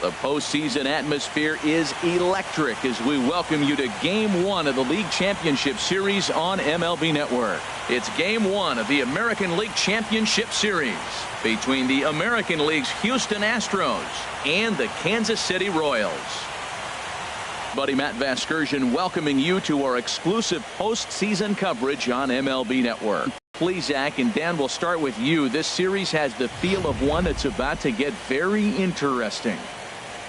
The postseason atmosphere is electric as we welcome you to Game 1 of the League Championship Series on MLB Network. It's Game 1 of the American League Championship Series between the American League's Houston Astros and the Kansas City Royals. Buddy Matt Vasgersian welcoming you to our exclusive postseason coverage on MLB Network. Please, Zach, and Dan, we'll start with you. This series has the feel of one that's about to get very interesting.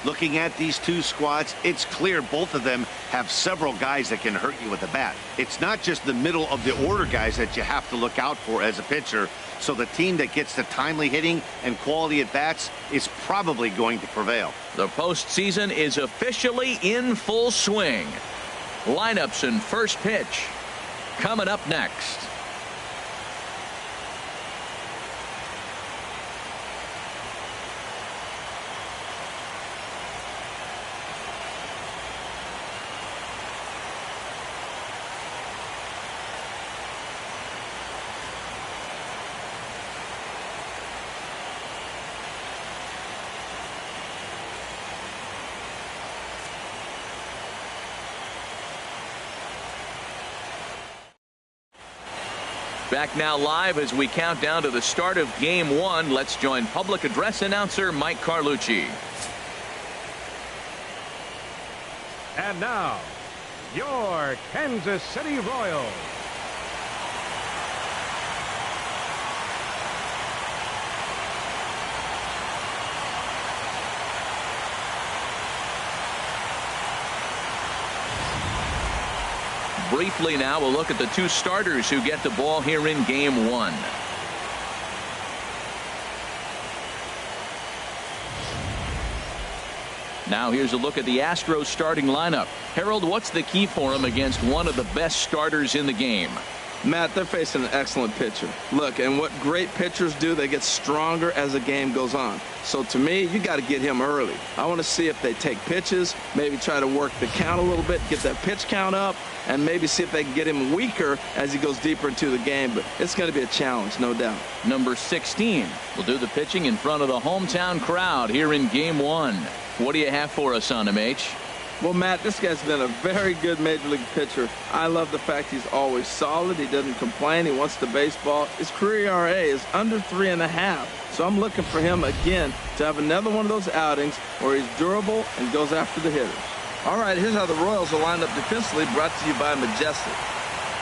Looking at these two squads, it's clear both of them have several guys that can hurt you with the bat. It's not just the middle of the order guys that you have to look out for as a pitcher. So the team that gets the timely hitting and quality at bats is probably going to prevail. The postseason is officially in full swing. Lineups and first pitch coming up next. Back now live as we count down to the start of Game 1. Let's join public address announcer Mike Carlucci. And now, your Kansas City Royals. Briefly now, we'll look at the two starters who get the ball here in Game 1. Now here's a look at the Astros starting lineup. Harold, what's the key for them against one of the best starters in the game? Matt, they're facing an excellent pitcher. Look, and what great pitchers do, they get stronger as the game goes on. So to me, you got to get him early. I want to see if they take pitches, maybe try to work the count a little bit, get that pitch count up, and maybe see if they can get him weaker as he goes deeper into the game. But it's going to be a challenge, no doubt. Number 16 will do the pitching in front of the hometown crowd here in Game 1. What do you have for us on him, H? Well, Matt, this guy's been a very good major league pitcher. I love the fact he's always solid. He doesn't complain. He wants the baseball. His career ERA is under 3.5. So I'm looking for him again to have another one of those outings where he's durable and goes after the hitters. All right, here's how the Royals are lined up defensively, brought to you by Majestic.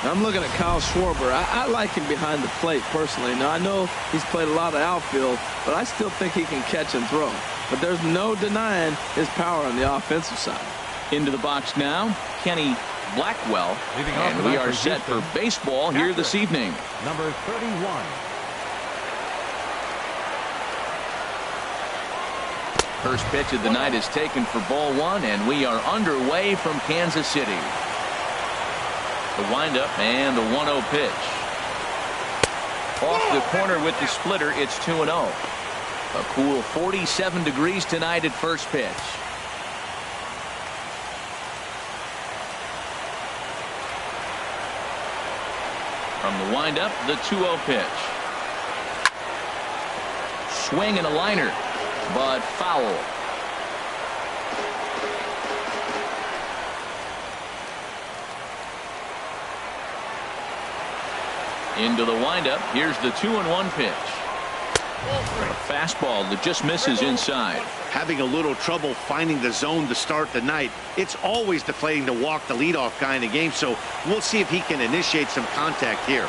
Now, I'm looking at Kyle Schwarber. I like him behind the plate personally. Now, I know he's played a lot of outfield, but I still think he can catch and throw. But there's no denying his power on the offensive side. Into the box now, Kenny Blackwell, and we are set for baseball here this evening. Number 31. First pitch of the night is taken for ball one, and we are underway from Kansas City. The windup and the 1-0 pitch. Off the corner with the splitter, it's 2-0. A cool 47 degrees tonight at first pitch. From the windup, the 2-0 pitch. Swing and a liner, but foul. Into the windup, here's the 2-1 pitch. A fastball that just misses inside. Having a little trouble finding the zone to start the night. It's always deflating to walk the leadoff guy in the game, so we'll see if he can initiate some contact here.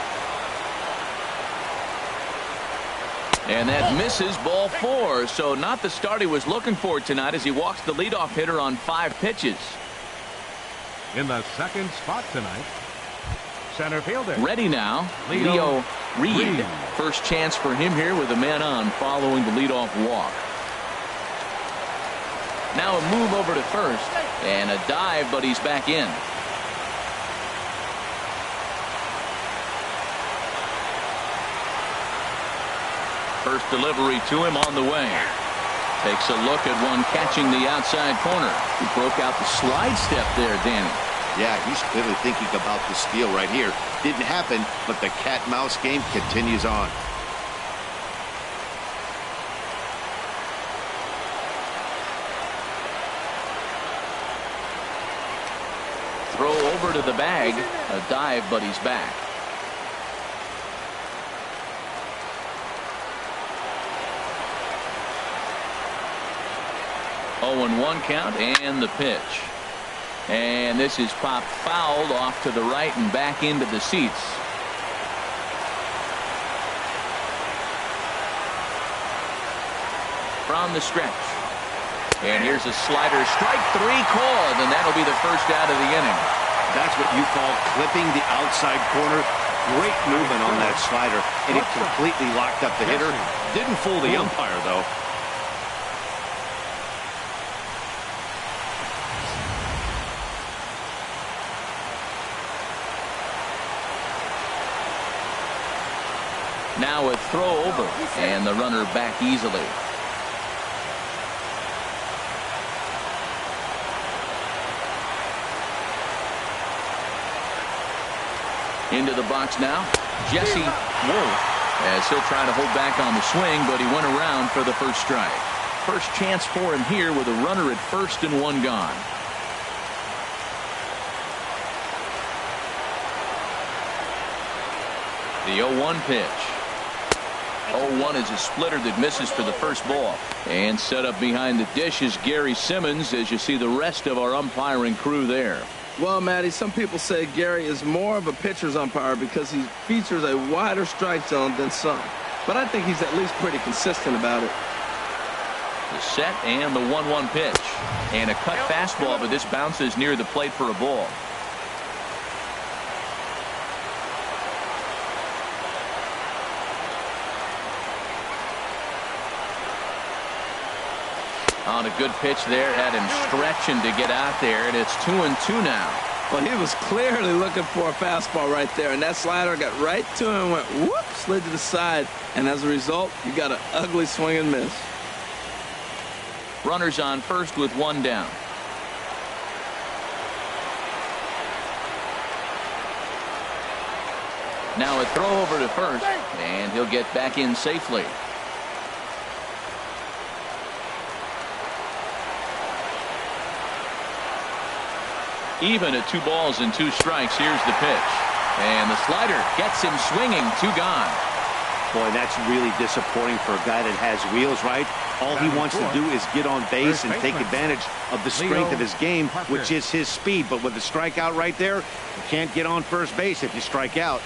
And that misses, ball 4. So not the start he was looking for tonight as he walks the leadoff hitter on 5 pitches. In the second spot tonight, center fielder. Ready now, Leo Reed. First chance for him here with a man on following the leadoff walk. Now a move over to first and a dive, but he's back in. First delivery to him on the way. Takes a look at one catching the outside corner. He broke out the slide step there, Danny. Yeah, he's clearly thinking about the steal right here. Didn't happen, but the cat-mouse game continues on. over to the bag. A dive, but he's back. Oh, and 1 count, and the pitch. And this is popped fouled off to the right and back into the seats. From the stretch. And here's a slider. Strike 3 called, and that'll be the first out of the inning. That's what you call clipping the outside corner. Great movement on that slider, and it completely locked up the hitter. Didn't fool the umpire, though. Now a throw over, and the runner back easily. Into the box now, Jesse Wolf, as he'll try to hold back on the swing, but he went around for the first strike. First chance for him here with a runner at first and 1 gone. The 0-1 pitch. 0-1 is a splitter that misses for the first ball. And set up behind the dish is Gary Simmons, as you see the rest of our umpiring crew there. Well, Matty, some people say Gary is more of a pitcher's umpire because he features a wider strike zone than some. But I think he's at least pretty consistent about it. The set and the 1-1 pitch. And a cut fastball, but this bounces near the plate for a ball. On a good pitch there, had him stretching to get out there, and it's 2-2 now. Well, he was clearly looking for a fastball right there, and that slider got right to him and went whoop, slid to the side, and as a result, you got an ugly swing and miss. Runners on first with 1 down. Now a throw over to first, and he'll get back in safely. Even at 2 balls and 2 strikes. Here's the pitch, and the slider gets him swinging. 2 gone. Boy, that's really disappointing for a guy that has wheels, right? All he wants to do is get on base and take advantage of the strength of his game, which is his speed. But with the strikeout right there, you can't get on first base if you strike out.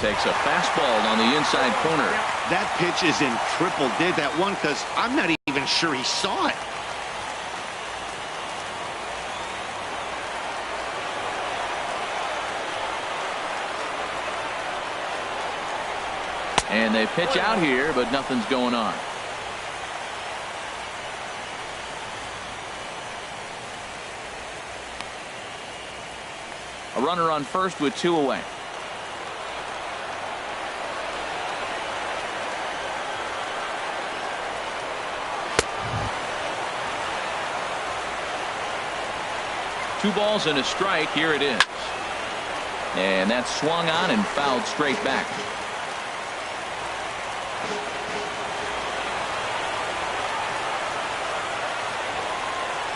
Takes a fastball on the inside corner. That pitch is in triple. Did that one because I'm not even sure he saw it. And they pitch out here, but nothing's going on. A runner on first with 2 away. Two balls and a strike. Here it is. And that's swung on and fouled straight back.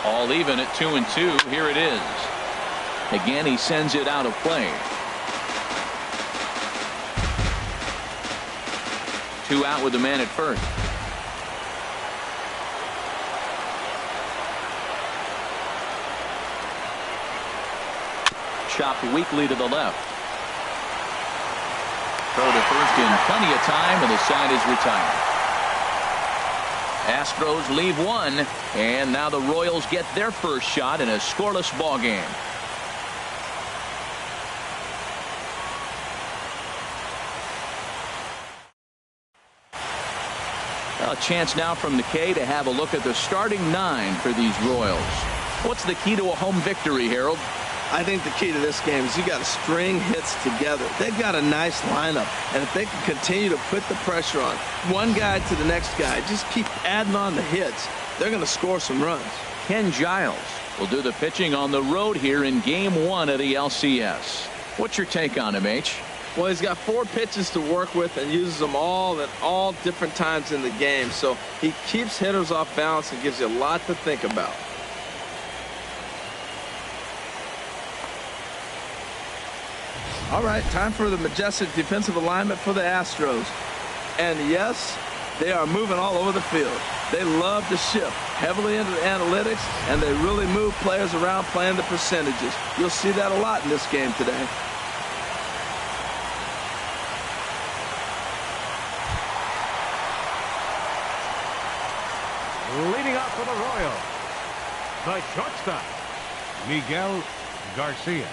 All even at 2-2. Here it is. Again, he sends it out of play. 2 out with the man at first. Chopped weakly to the left. Throw to first in plenty of time, and the side is retired. Astros leave 1, and now the Royals get their first shot in a scoreless ball game. A chance now from the K to have a look at the starting 9 for these Royals. What's the key to a home victory, Harold? I think the key to this game is you got to string hits together. They've got a nice lineup, and if they can continue to put the pressure on one guy to the next guy, just keep adding on the hits, they're going to score some runs. Ken Giles will do the pitching on the road here in Game 1 of the LCS. What's your take on him, H? Well, he's got 4 pitches to work with and uses them all at all different times in the game. So he keeps hitters off balance and gives you a lot to think about. All right, time for the majestic defensive alignment for the Astros. And yes, they are moving all over the field. They love to shift heavily into the analytics, and they really move players around playing the percentages. You'll see that a lot in this game today. Leading up for the Royals, the shortstop, Miguel Garcia.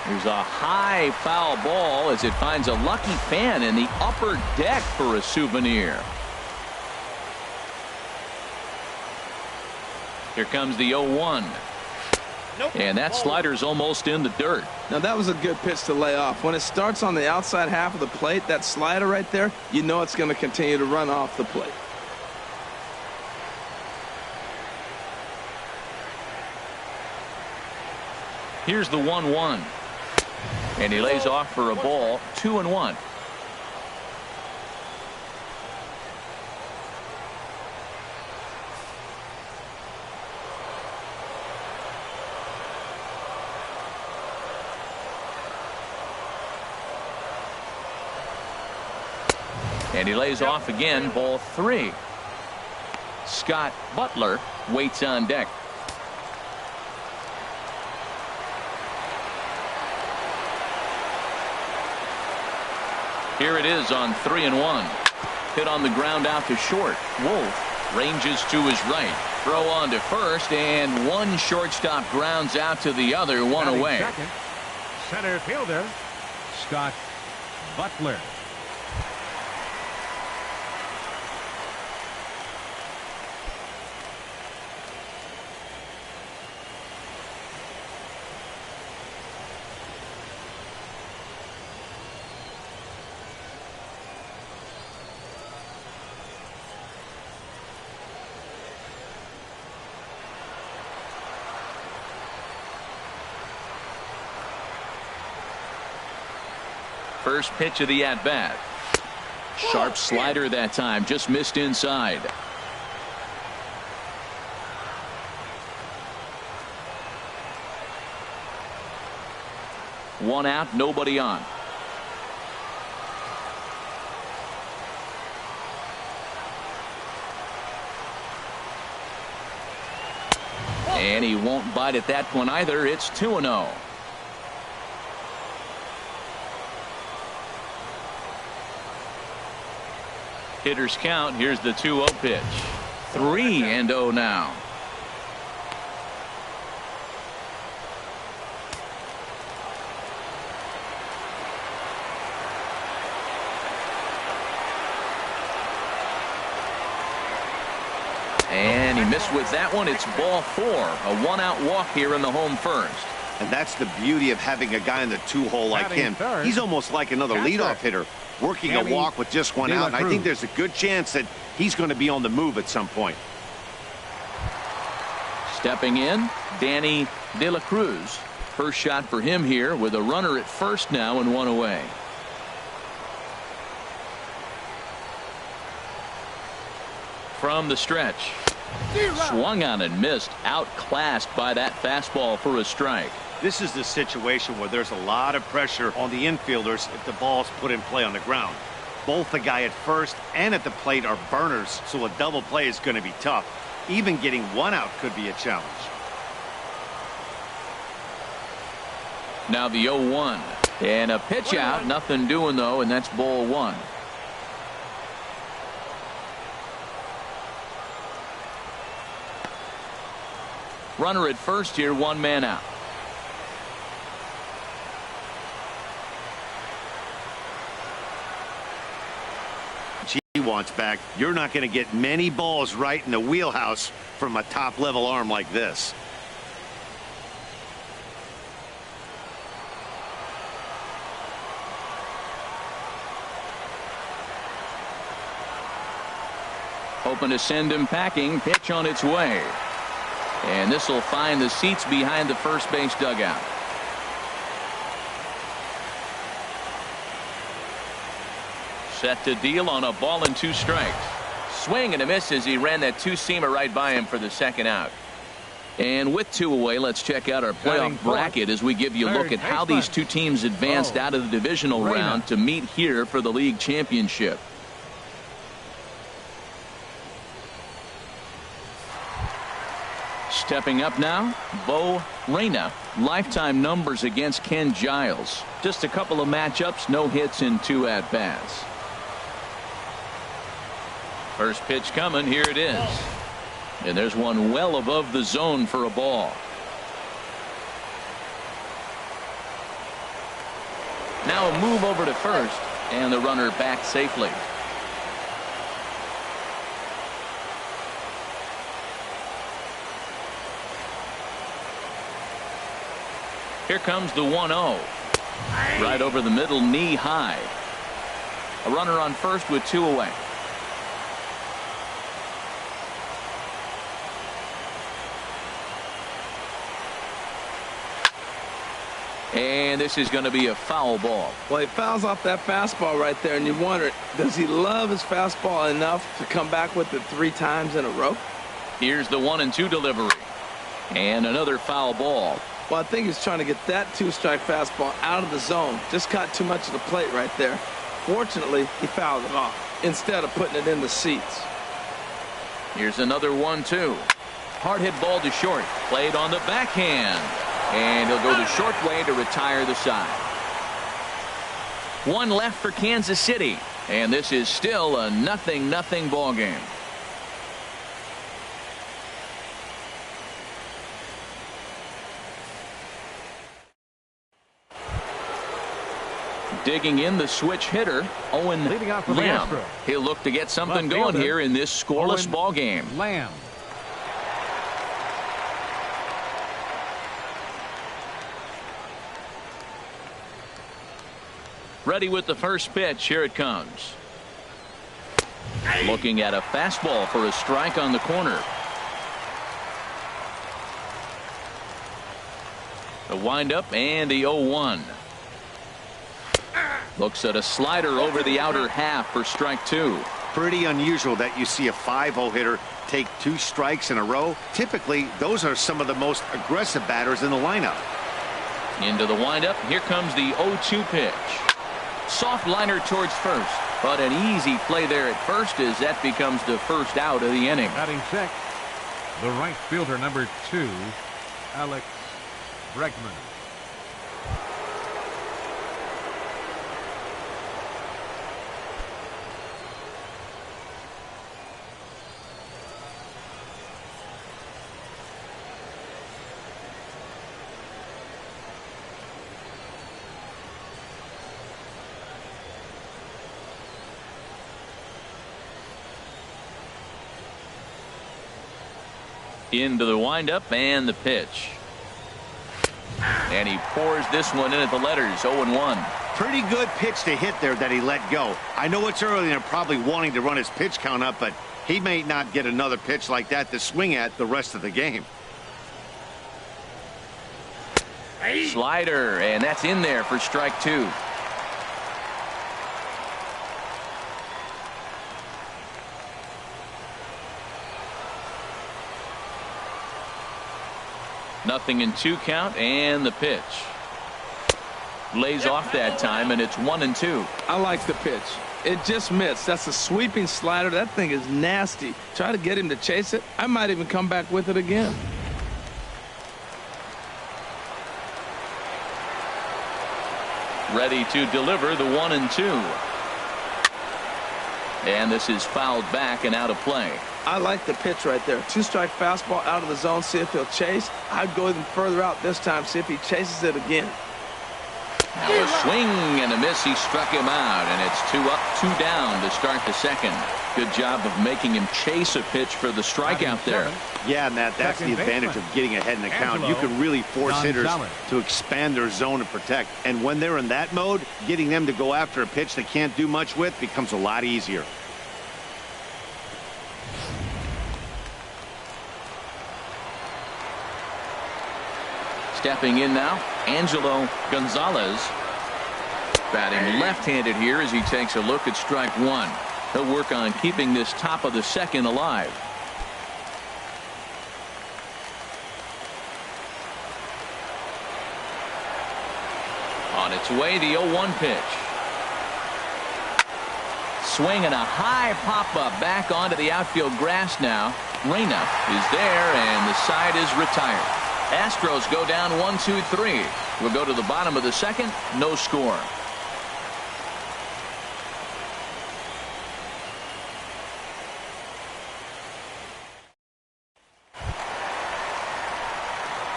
There's a high foul ball as it finds a lucky fan in the upper deck for a souvenir. Here comes the 0-1. Nope. And that slider's almost in the dirt. Now that was a good pitch to lay off. When it starts on the outside half of the plate, that slider right there, you know it's going to continue to run off the plate. Here's the 1-1. And he lays off for a ball, 2-1. And he lays off again, ball 3. Scott Butler waits on deck. Here it is on 3-1. Hit on the ground out to short. Wolf ranges to his right. Throw on to first, and one shortstop grounds out to the other, one away. Second, center fielder, Scott Butler. First pitch of the at-bat. Sharp slider that time, just missed inside. One out, nobody on. And he won't bite at that one either. It's 2-0. Hitters count. Here's the 2-0 pitch. 3-0 now. And he missed with that one. It's ball 4. A one-out walk here in the home first. And that's the beauty of having a guy in the 2-hole like him. He's almost like another leadoff hitter, working a walk with just one out. And I think there's a good chance that he's going to be on the move at some point. Stepping in, Danny De La Cruz. First shot for him here with a runner at first now and one away. From the stretch. Swung on and missed. Outclassed by that fastball for a strike. This is the situation where there's a lot of pressure on the infielders if the ball's put in play on the ground. Both the guy at first and at the plate are burners, so a double play is going to be tough. Even getting one out could be a challenge. Now the 0-1. And a pitch out. Nothing doing, though, and that's ball 1. Runner at first here, one man out. He wants back. You're not going to get many balls right in the wheelhouse from a top-level arm like this. Hoping to send him packing. Pitch on its way. And this will find the seats behind the first base dugout. Set to deal on a ball and 2 strikes. Swing and a miss as he ran that two-seamer right by him for the second out. And with 2 away, let's check out our playoff bracket as we give you a look at how these two teams advanced out of the divisional round to meet here for the league championship. Stepping up now, Bo Reyna. Lifetime numbers against Ken Giles. Just a couple of matchups, no hits in 2 at-bats. First pitch coming, here it is. And there's one well above the zone for a ball. Now a move over to first, and the runner back safely. Here comes the 1-0. Right over the middle, knee high. A runner on first with 2 away. And this is going to be a foul ball. Well, he fouls off that fastball right there, and you wonder, does he love his fastball enough to come back with it 3 times in a row? Here's the 1-2 delivery. And another foul ball. Well, I think he's trying to get that 2-strike fastball out of the zone. Just caught too much of the plate right there. Fortunately, he fouled it off instead of putting it in the seats. Here's another 1-2. Hard hit ball to short. Played on the backhand. And he'll go the short way to retire the side. 1 left for Kansas City. And this is still a 0-0 ball game. Digging in the switch hitter, Owen Lamb. He'll look to get something going here in this scoreless ball game. Lamb. Ready with the first pitch. Here it comes. Looking at a fastball for a strike on the corner. The windup and the 0-1. Looks at a slider over the outer half for strike 2. Pretty unusual that you see a 5-0 hitter take 2 strikes in a row. Typically, those are some of the most aggressive batters in the lineup. Into the windup. Here comes the 0-2 pitch. Soft liner towards first, but an easy play there at first as that becomes the first out of the inning. Batting check, the right fielder, number 2, Alex Bregman. Into the windup and the pitch. And he pours this one in at the letters. 0-1. Pretty good pitch to hit there that he let go. I know it's early and they're probably wanting to run his pitch count up, but he may not get another pitch like that to swing at the rest of the game. Slider, and that's in there for strike 2. Nothing in 2 count, and the pitch. Lays off that time, and it's 1-2. I like the pitch. It just missed. That's a sweeping slider. That thing is nasty. Try to get him to chase it. I might even come back with it again. Ready to deliver the 1-2. And this is fouled back and out of play. I like the pitch right there. 2-strike fastball out of the zone, see if he'll chase. I'd go even further out this time, see if he chases it again. Now a swing and a miss. He struck him out, and it's 2 up, 2 down to start the second. Good job of making him chase a pitch for the strikeout there. Yeah, Matt, that's the advantage of getting ahead in the count. You can really force hitters to expand their zone and protect. And when they're in that mode, getting them to go after a pitch they can't do much with becomes a lot easier. Stepping in now, Angelo Gonzalez. Batting left-handed here as he takes a look at strike one. He'll work on keeping this top of the second alive. On its way, the 0-1 pitch. Swing and a high pop-up back onto the outfield grass now. Reyna is there, and the side is retired. Astros go down 1-2-3. We'll go to the bottom of the second. No score.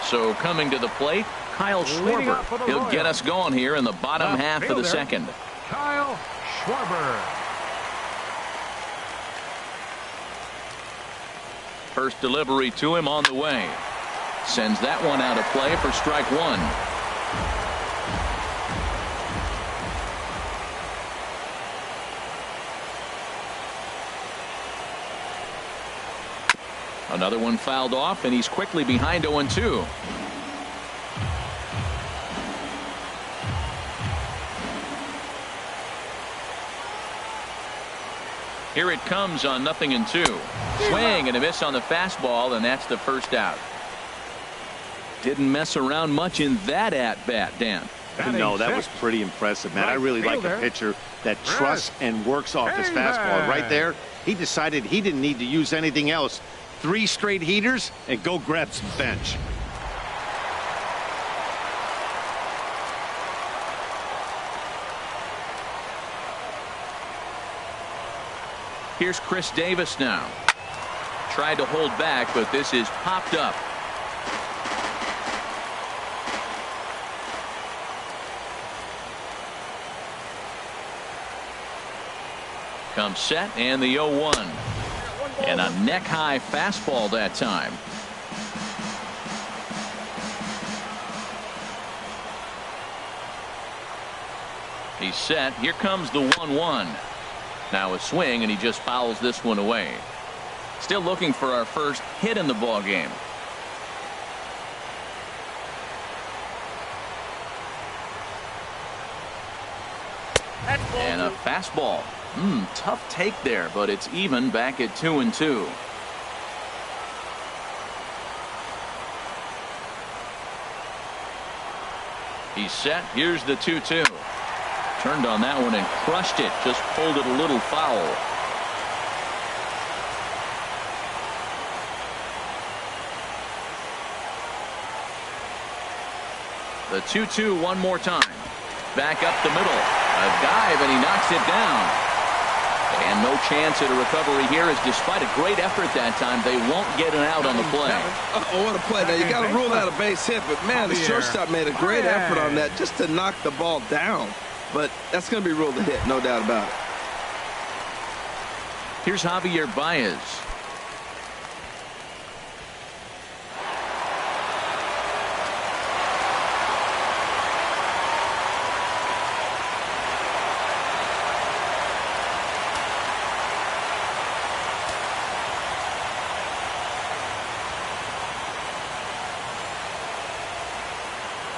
So coming to the plate, Kyle Schwarber. He'll get us going here in the bottom half of the second. Kyle Schwarber. First delivery to him on the way. Sends that one out of play for strike one. Another one fouled off, and he's quickly behind 0-2. Here it comes on 0-2. Swing and a miss on the fastball, and that's the first out. Didn't mess around much in that at-bat, Dan. No, that was pretty impressive, man. I really like a pitcher that trusts and works off his fastball. Right there, he decided he didn't need to use anything else. 3 straight heaters and go grab some bench. Here's Chris Davis now. Tried to hold back, but this is popped up. Comes set, and the 0-1. And a neck-high fastball that time. He's set. Here comes the 1-1. Now a swing, and he just fouls this one away. Still looking for our first hit in the ball game. And a fastball. Tough take there, but it's even back at 2-2. He's set. Here's the 2-2. Turned on that one and crushed it. Just pulled it a little foul. The 2-2 one more time. Back up the middle. A dive, and he knocks it down. And no chance at a recovery here, as despite a great effort that time, they won't get an out on the play. Oh, what a play. Now, you got to rule out a base hit, but, man, the shortstop made a great effort on that just to knock the ball down. But that's going to be ruled a hit, no doubt about it. Here's Javier Baez.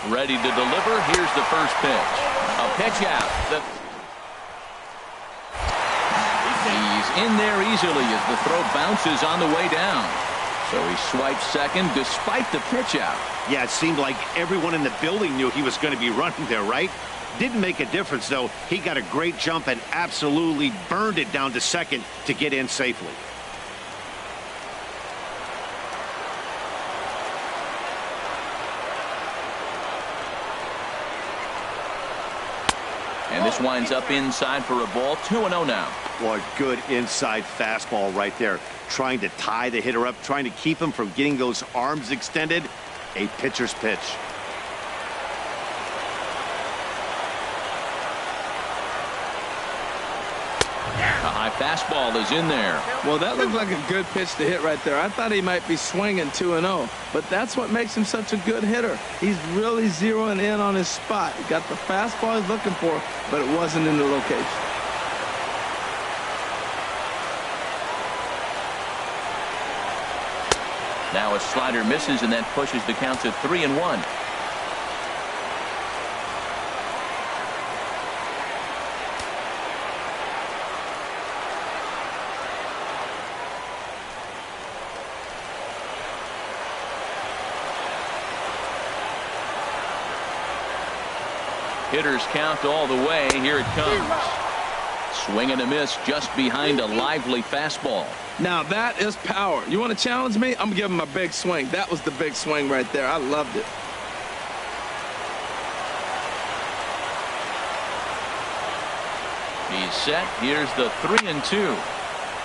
Ready to deliver. Here's the first pitch. A pitch out. He's in there easily as the throw bounces on the way down. So he swipes second despite the pitch out. Yeah, it seemed like everyone in the building knew he was going to be running there, right? Didn't make a difference, though. He got a great jump and absolutely burned it down to second to get in safely. And this winds up inside for a ball. 2-0 now. Boy, good inside fastball right there. Trying to tie the hitter up, trying to keep him from getting those arms extended. A pitcher's pitch. A high fastball is in there. Well, that looked like a good pitch to hit right there. I thought he might be swinging 2-0, but that's what makes him such a good hitter. He's really zeroing in on his spot. He got the fastball he's looking for, but it wasn't in the location. Now a slider misses, and that pushes the count to 3-1. Hitters count all the way. Here it comes. Swing and a miss just behind a lively fastball. Now that is power. You want to challenge me? I'm going to give him a big swing. That was the big swing right there. I loved it. He's set. Here's the 3-2.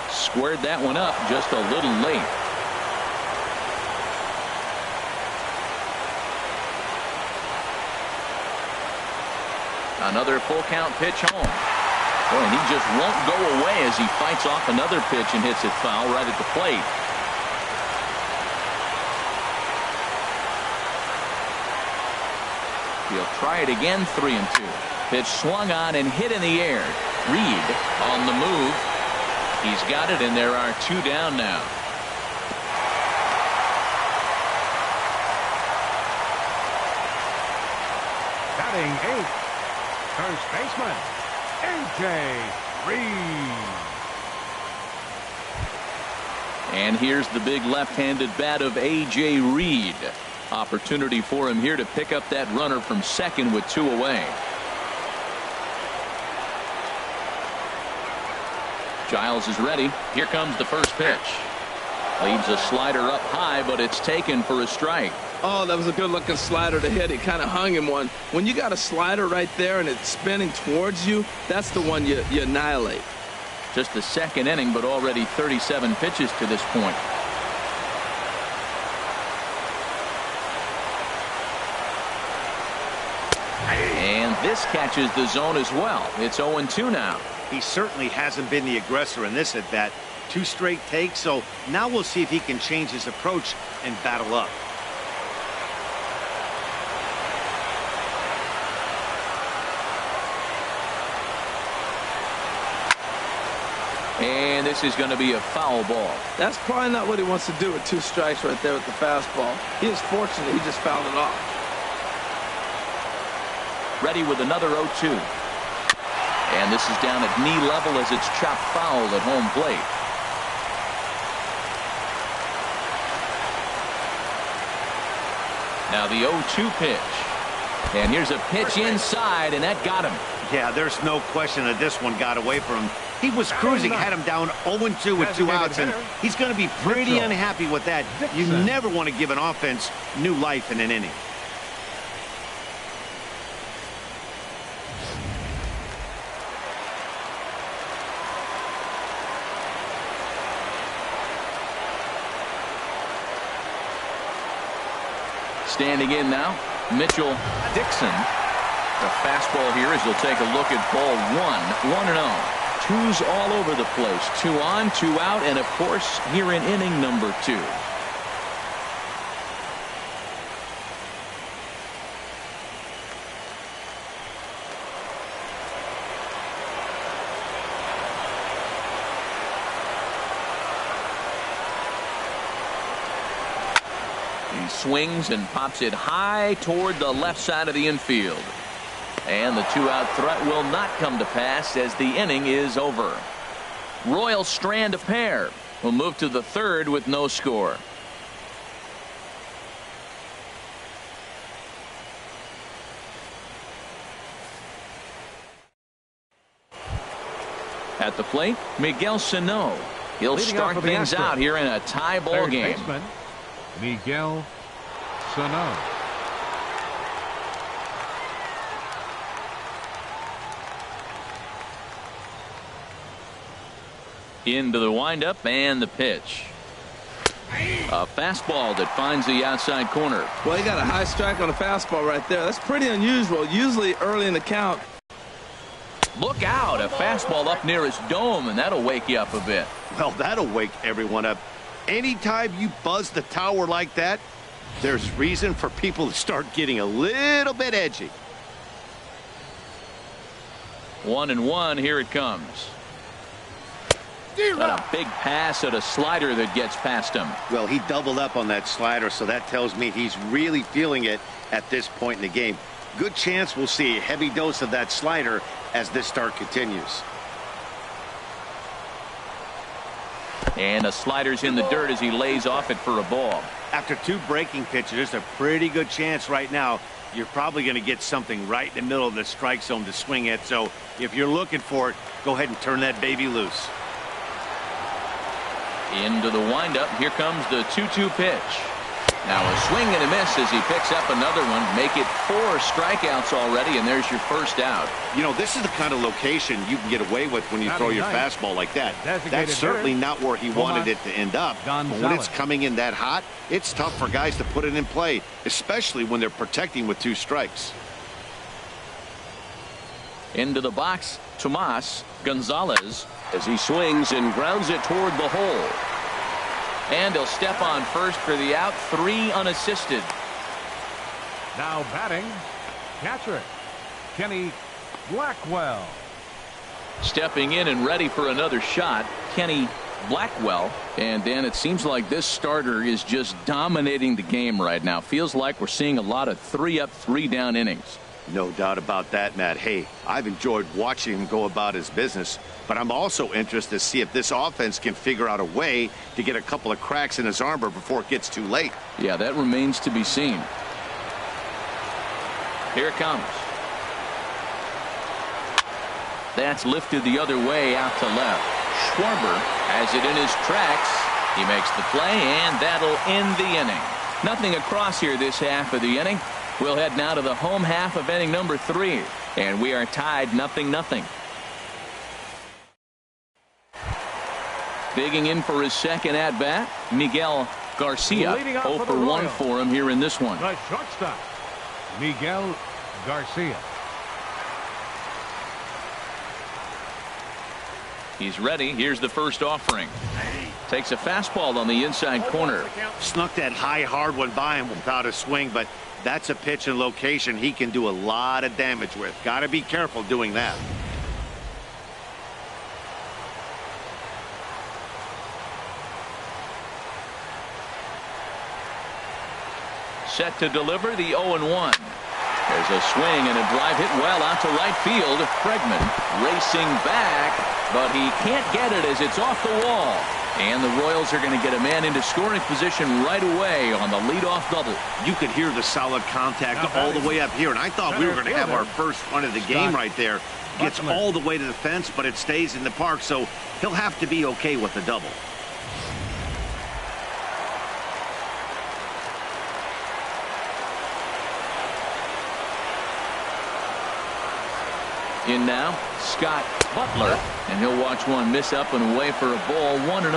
Squared that one up just a little late. Another full count pitch home. Boy, and he just won't go away as he fights off another pitch and hits it foul right at the plate. He'll try it again. 3-2. Pitch swung on and hit in the air. Reed on the move. He's got it, and there are 2 down now. Batting 8. First baseman, A.J. Reed. And here's the big left-handed bat of A.J. Reed. Opportunity for him here to pick up that runner from second with 2 away. Giles is ready. Here comes the first pitch. Leaves a slider up high, but it's taken for a strike. Oh, that was a good-looking slider to hit. He kind of hung him one. When you got a slider right there and it's spinning towards you, that's the one you annihilate. Just the second inning, but already 37 pitches to this point. And this catches the zone as well. It's 0-2 now. He certainly hasn't been the aggressor in this at-bat. 2 straight takes, so now we'll see if he can change his approach and battle up. And this is going to be a foul ball. That's probably not what he wants to do with 2 strikes right there with the fastball. He is fortunate he just fouled it off. Ready with another 0-2. And this is down at knee level as it's chopped foul at home plate. Now the 0-2 pitch. And here's a pitch inside, and that got him. Yeah, there's no question that this one got away from him. He was cruising, had him down 0-2 with 2 outs, and he's going to be pretty unhappy with that. You never want to give an offense new life in an inning. Standing in now, Mitchell Dixon. The fastball here as he'll take a look at ball 1. 1-0. 2's all over the place. 2 on, 2 out, and of course here in inning number 2. He swings and pops it high toward the left side of the infield. And the 2-out threat will not come to pass as the inning is over. Royals strand a pair. Will move to the 3rd with no score. At the plate, Miguel Sano. He'll start things out here in a tie ball game. Baseman, Miguel Sano. Into the windup and the pitch. A fastball that finds the outside corner. Well, he got a high strike on a fastball right there. That's pretty unusual. Usually early in the count. Look out, a fastball up near his dome, and that'll wake you up a bit. Well, that'll wake everyone up. Anytime you buzz the tower like that, there's reason for people to start getting a little bit edgy. 1-1, here it comes. Got a big pass at a slider that gets past him. Well, he doubled up on that slider, so that tells me he's really feeling it at this point in the game. Good chance we'll see a heavy dose of that slider as this start continues. And the slider's in the dirt as he lays off it for a ball. After 2 breaking pitches, there's a pretty good chance right now you're probably going to get something right in the middle of the strike zone to swing at. So if you're looking for it, go ahead and turn that baby loose. Into the windup. Here comes the 2-2 pitch. Now a swing and a miss as he picks up another one. Make it 4 strikeouts already, and there's your first out. You know, this is the kind of location you can get away with when you throw your fastball like that. That's certainly not where he wanted it to end up. But when it's coming in that hot, it's tough for guys to put it in play, especially when they're protecting with 2 strikes. Into the box, Tomas Gonzalez, as he swings and grounds it toward the hole. And he'll step on first for the out. 3 unassisted. Now batting, catcher, Kenny Blackwell. Stepping in and ready for another shot, Kenny Blackwell. And Dan, it seems like this starter is just dominating the game right now. Feels like we're seeing a lot of 3-up, 3-down innings. No doubt about that, Matt. Hey, I've enjoyed watching him go about his business, but I'm also interested to see if this offense can figure out a way to get a couple of cracks in his armor before it gets too late. Yeah, that remains to be seen. Here it comes. That's lifted the other way out to left. Schwarber has it in his tracks. He makes the play, and that'll end the inning. Nothing across here this half of the inning. We'll head now to the home half of inning number 3, and we are tied 0-0. Digging in for his second at-bat, Miguel Garcia. 0 for 1 for him here in this one. The shortstop, Miguel Garcia. He's ready. Here's the first offering. Takes a fastball on the inside corner. Snuck that high, hard one by him without a swing, but that's a pitch and location he can do a lot of damage with. Got to be careful doing that. Set to deliver the 0-1. There's a swing and a drive hit well out to right field. Bregman racing back, but he can't get it as it's off the wall. And the Royals are going to get a man into scoring position right away on the leadoff double. You could hear the solid contact all the way up here, and I thought we were going to have our first run of the game right there. Gets all the way to the fence, but it stays in the park, so he'll have to be okay with the double. In now, Scott Butler, and he'll watch one miss up and away for a ball. 1-0.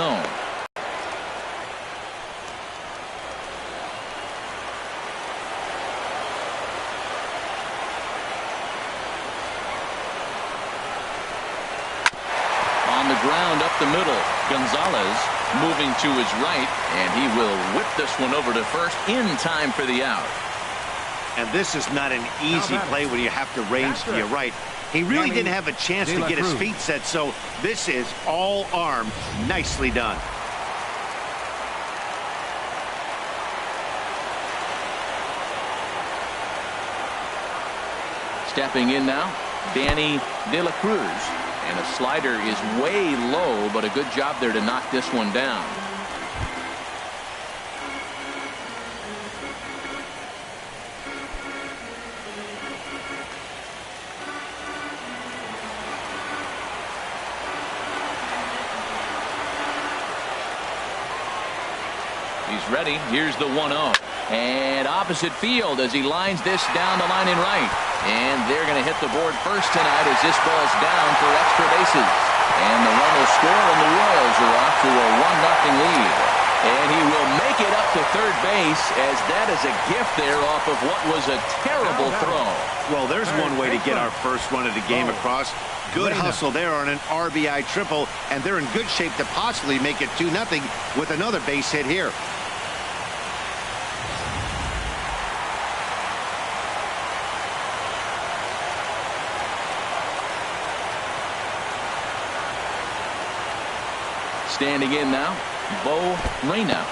On the ground up the middle, Gonzalez moving to his right, and he will whip this one over to first in time for the out. And this is not an easy play when you have to range to your right. He really didn't have a chance to get his feet set, so this is all arm. Nicely done. Stepping in now, Danny De La Cruz. And a slider is way low, but a good job there to knock this one down. He's ready. Here's the 1-0. And opposite field as he lines this down the line in right. And they're going to hit the board first tonight as this ball's down for extra bases. And the run will score, and the Royals are off to a 1-0 lead. And he will make it up to third base, as that is a gift there off of what was a terrible throw. Well, there's one way to get our first run of the game across. Good hustle there on an RBI triple, and they're in good shape to possibly make it 2-0 with another base hit here. Standing in now, Bo Reyna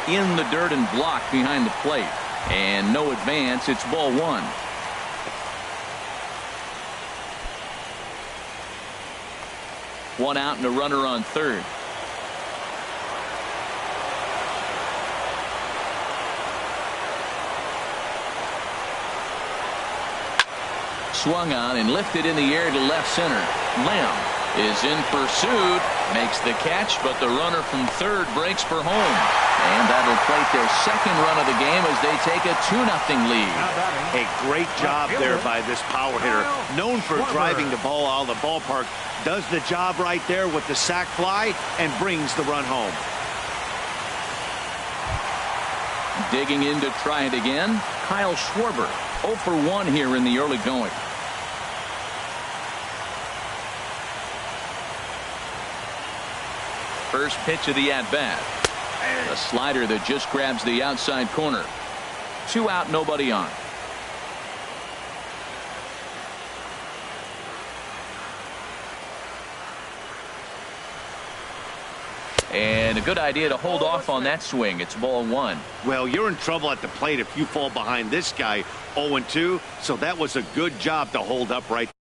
in the dirt and blocked behind the plate. And no advance. It's ball one. One out and a runner on third. Swung on and lifted in the air to left center. Lamb is in pursuit, makes the catch, but the runner from third breaks for home. And that'll plate their second run of the game as they take a 2-0 lead. A great job there by this power hitter. Known for driving the ball out of the ballpark, does the job right there with the sac fly and brings the run home. Digging in to try it again, Kyle Schwarber. 0 for 1 here in the early going. First pitch of the at-bat. A slider that just grabs the outside corner. 2 out, nobody on. And a good idea to hold off on that swing. It's ball one. Well, you're in trouble at the plate if you fall behind this guy 0-2, so that was a good job to hold up right